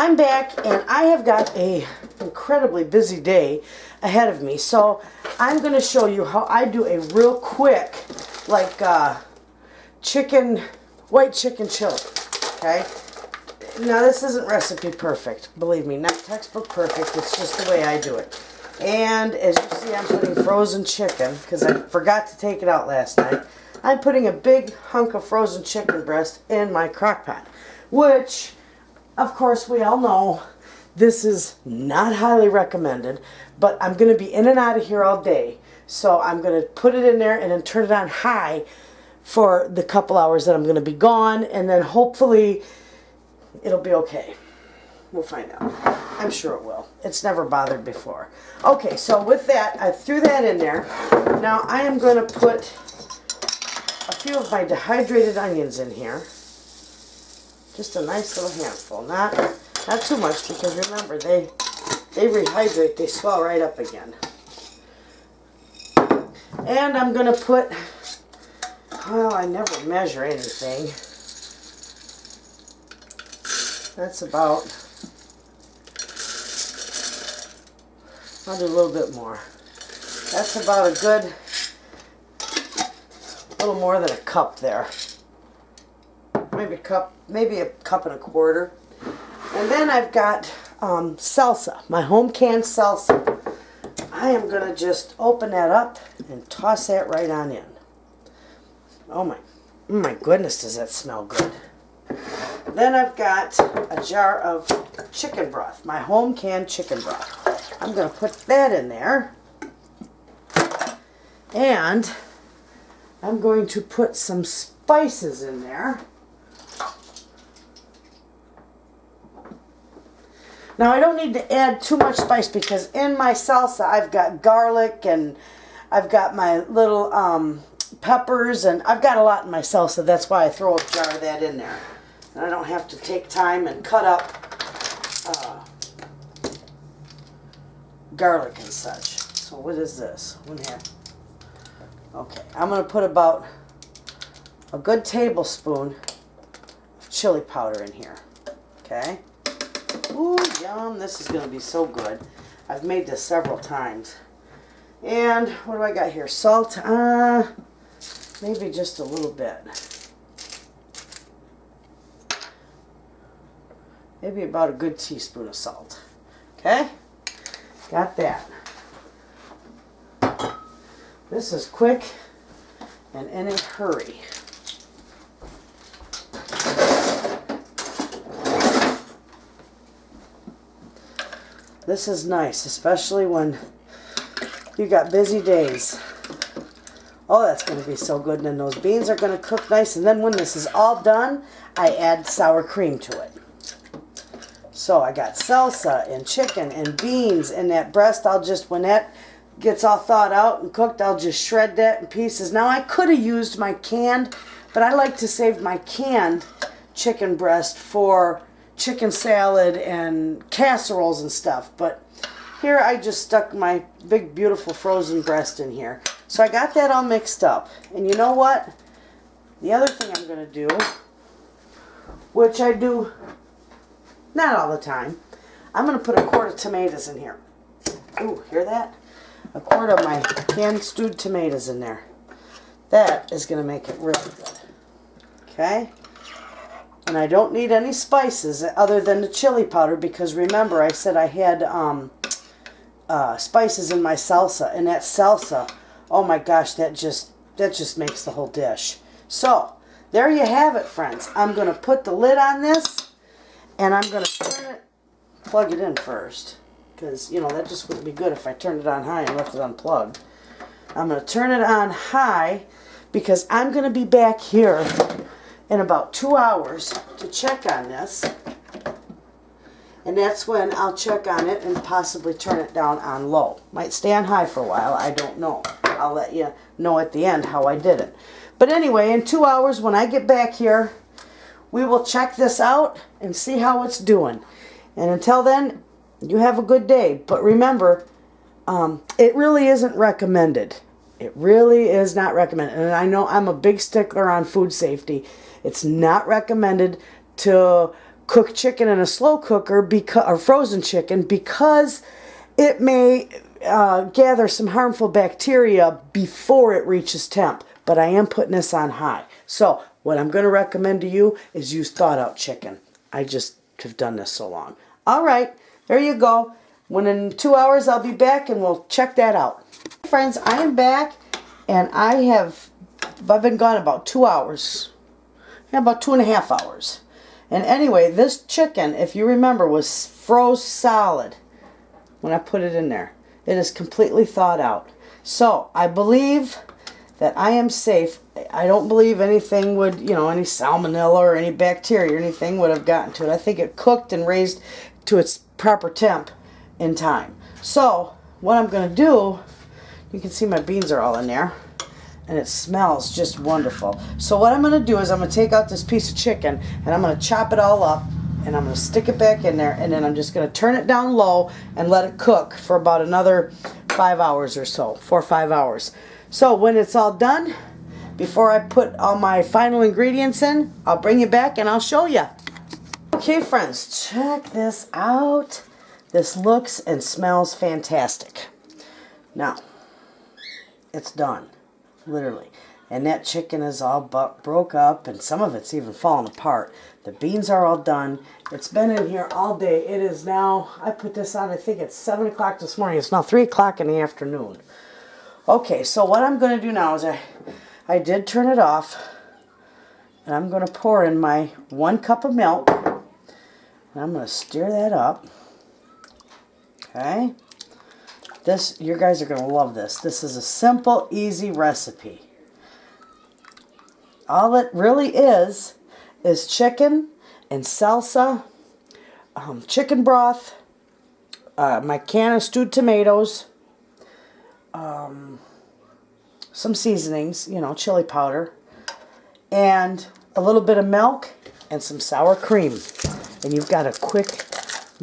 I'm back and I have got a incredibly busy day ahead of me. So I'm going to show you how I do a real quick, like white chicken chili. Okay. Now this isn't recipe perfect, believe me, not textbook perfect. It's just the way I do it. And as you see, I'm putting frozen chicken because I forgot to take it out last night. I'm putting a big hunk of frozen chicken breast in my crock pot, which, of course, we all know this is not highly recommended, but I'm going to be in and out of here all day. So I'm going to put it in there and then turn it on high for the couple hours that I'm going to be gone, and then hopefully it'll be okay. We'll find out. I'm sure it will. It's never bothered before. Okay, so with that, I threw that in there. Now I am going to put a few of my dehydrated onions in here. Just a nice little handful. Not too much, because remember, they rehydrate. They swell right up again. And I'm going to put, well, I never measure anything. That's about, I'll do a little bit more. That's about a good, little more than a cup there. Maybe a cup and a quarter. And then I've got salsa, my home canned salsa. I am going to just open that up and toss that right on in. Oh my goodness, does that smell good. Then I've got a jar of chicken broth, my home canned chicken broth. I'm going to put that in there. And I'm going to put some spices in there. Now I don't need to add too much spice because in my salsa I've got garlic and I've got my little peppers, and I've got a lot in my salsa. That's why I throw a jar of that in there. And I don't have to take time and cut up garlic and such. So what is this? 1/2. Okay, I'm going to put about a good tablespoon of chili powder in here. Okay. Ooh, yum. This is going to be so good. I've made this several times. And what do I got here? Salt. Maybe just a little bit. Maybe about a good teaspoon of salt. Okay? Got that. This is quick and in a hurry. This is nice, especially when you got busy days. Oh, that's going to be so good. And then those beans are going to cook nice. And then when this is all done, I add sour cream to it. So I got salsa and chicken and beans and that breast. I'll just, when that gets all thawed out and cooked, I'll just shred that in pieces. Now I could have used my canned, but I like to save my canned chicken breast for chicken salad and casseroles and stuff. But here I just stuck my big beautiful frozen breast in here. So I got that all mixed up. And you know what? The other thing I'm going to do, which I do not all the time, I'm going to put a quart of tomatoes in here. Ooh, hear that? A quart of my canned stewed tomatoes in there. That is going to make it really good. Okay? And I don't need any spices other than the chili powder, because remember I said I had spices in my salsa, and that salsa, oh my gosh, that just makes the whole dish. So there you have it, friends. I'm going to put the lid on this, and I'm going to plug it in first, because you know that just wouldn't be good if I turned it on high and left it unplugged. I'm going to turn it on high because I'm going to be back here in about 2 hours to check on this, and that's when I'll check on it and possibly turn it down on low. Might stay on high for a while, I don't know. I'll let you know at the end how I did it. But anyway, in 2 hours when I get back here, we will check this out and see how it's doing. And until then, you have a good day. But remember, it really isn't recommended. It really is not recommended. And I know I'm a big stickler on food safety. It's not recommended to cook chicken in a slow cooker or frozen chicken because it may gather some harmful bacteria before it reaches temp. But I am putting this on high. So what I'm going to recommend to you is use thawed out chicken. I just have done this so long. All right, there you go. When in 2 hours I'll be back and we'll check that out. Friends, I am back and I've been gone about 2 hours. Yeah, about 2.5 hours. And anyway, this chicken, if you remember, was froze solid when I put it in there. It is completely thawed out. So I believe that I am safe. I don't believe anything would, any salmonella or any bacteria or anything would have gotten to it. I think it cooked and raised to its proper temp in time. So what I'm going to do, you can see my beans are all in there. And it smells just wonderful. So what I'm going to do is I'm going to take out this piece of chicken and I'm going to chop it all up and I'm going to stick it back in there and then I'm just going to turn it down low and let it cook for about another 5 hours or so, 4 or 5 hours. So when it's all done, before I put all my final ingredients in, I'll bring you back and I'll show you. Okay friends, check this out. This looks and smells fantastic. Now, it's done. Literally. And that chicken is all broke up and some of it's even fallen apart. The beans are all done. It's been in here all day. It is now, I put this on, I think it's 7 o'clock this morning. It's now 3 o'clock in the afternoon. Okay, so what I'm going to do now is I did turn it off. And I'm going to pour in my 1 cup of milk. And I'm going to stir that up. Okay. This, you guys are going to love this. This is a simple, easy recipe. All it really is chicken and salsa, chicken broth, my can of stewed tomatoes, some seasonings, chili powder, and a little bit of milk and some sour cream. And you've got a quick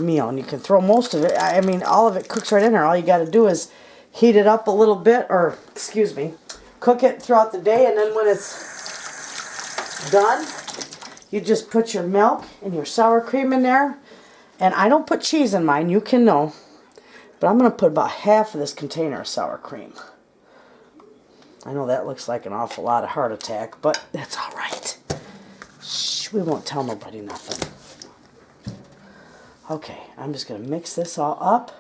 meal. And you can throw most of it, all of it cooks right in there. All you got to do is heat it up a little bit, or, excuse me, cook it throughout the day. And then when it's done, you just put your milk and your sour cream in there. And I don't put cheese in mine, you can know. But I'm going to put about half of this container of sour cream. I know that looks like an awful lot of heart attack, but that's all right. Shh, we won't tell nobody nothing. Okay, I'm just going to mix this all up.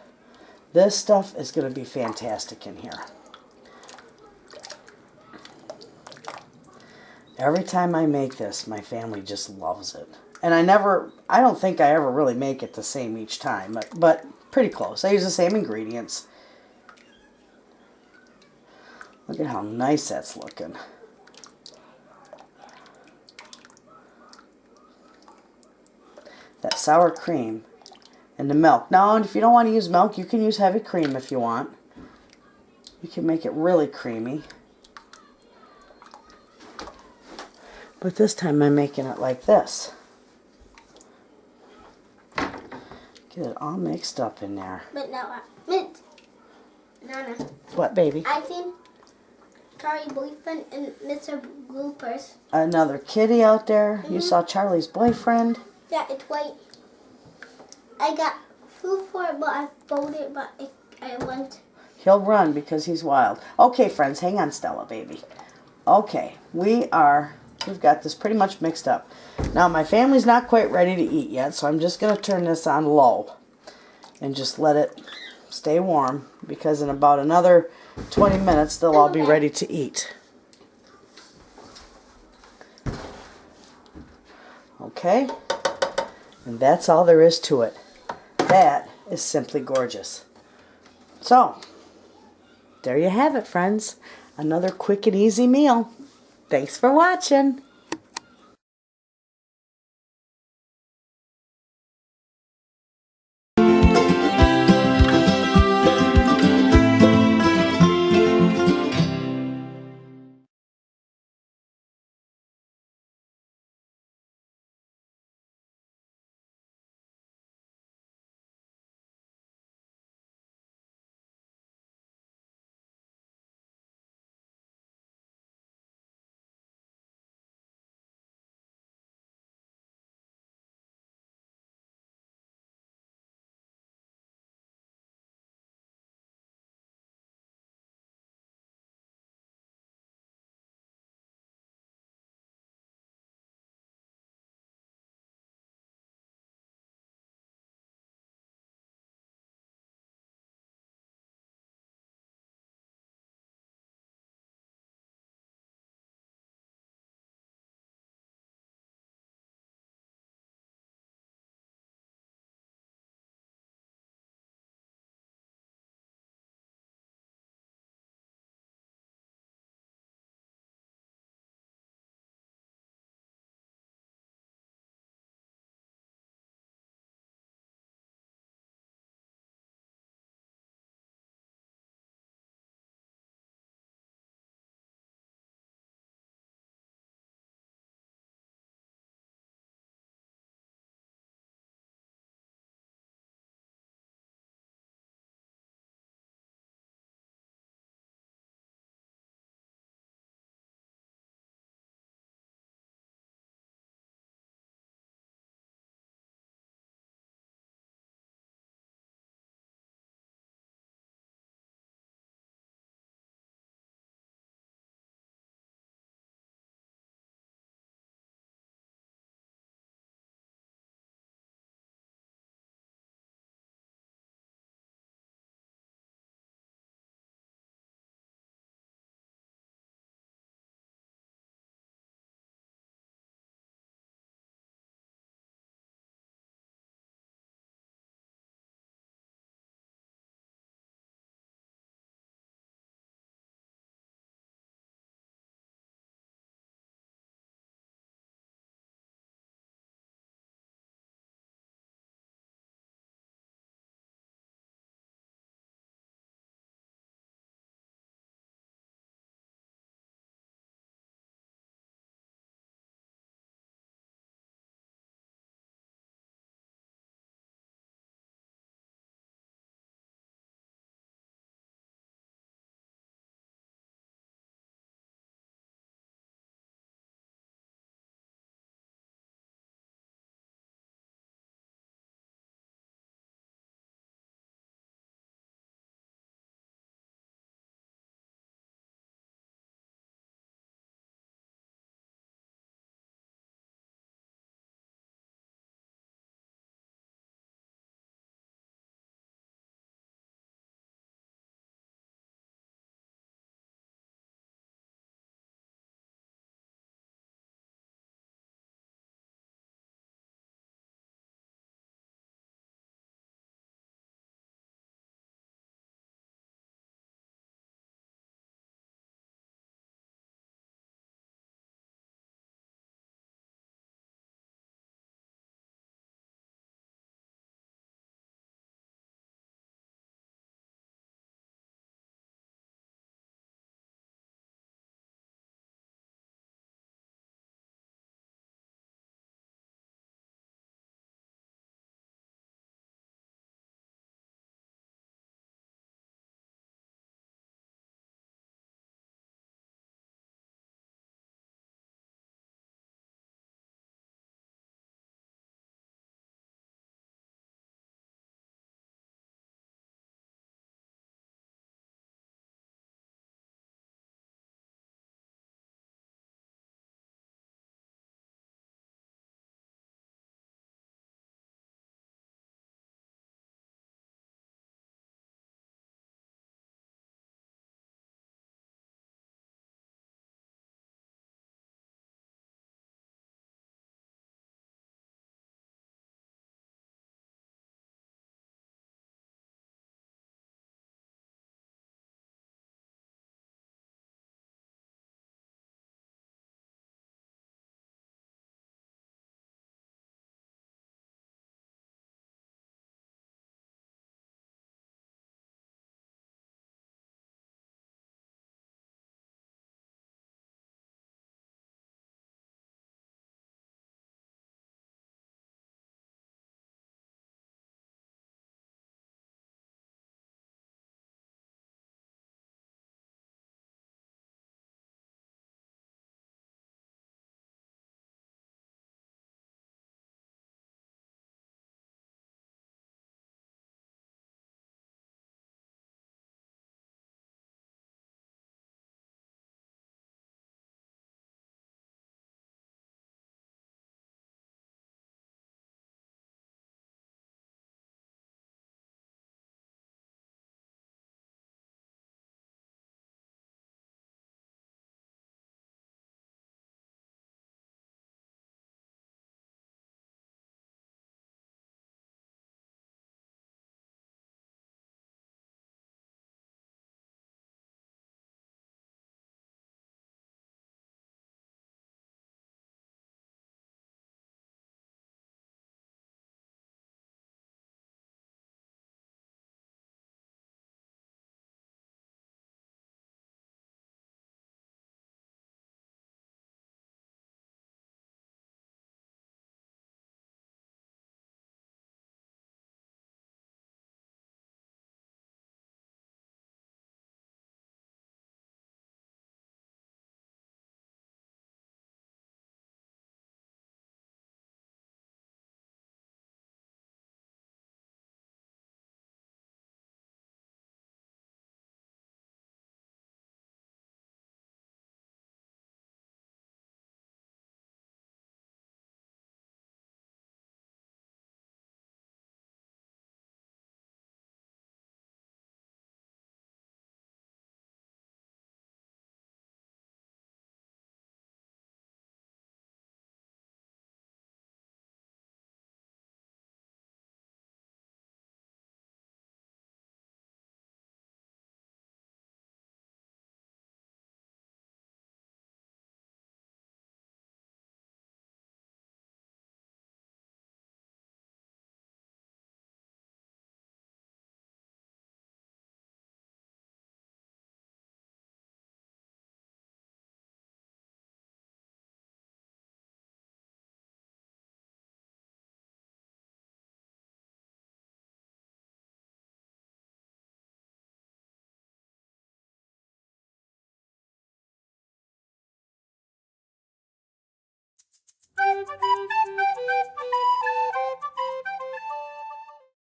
This stuff is going to be fantastic in here. Every time I make this, my family just loves it. And I don't think I ever really make it the same each time, but pretty close. I use the same ingredients. Look at how nice that's looking. That sour cream and the milk. Now, if you don't want to use milk, you can use heavy cream if you want. You can make it really creamy. But this time I'm making it like this. Get it all mixed up in there. But now, Nana. What, baby? I think Charlie's boyfriend and Mr. Bloopers. Another kitty out there. You saw Charlie's boyfriend. Yeah, it's white. I got food for it, but I folded, but I went. He'll run because he's wild. Okay, friends, hang on, Stella, baby. Okay, we've got this pretty much mixed up. Now, my family's not quite ready to eat yet, so I'm just going to turn this on low and just let it stay warm, because in about another 20 minutes, they'll all be ready to eat. Okay? And that's all there is to it. That is simply gorgeous. So, there you have it, friends. Another quick and easy meal. Thanks for watching.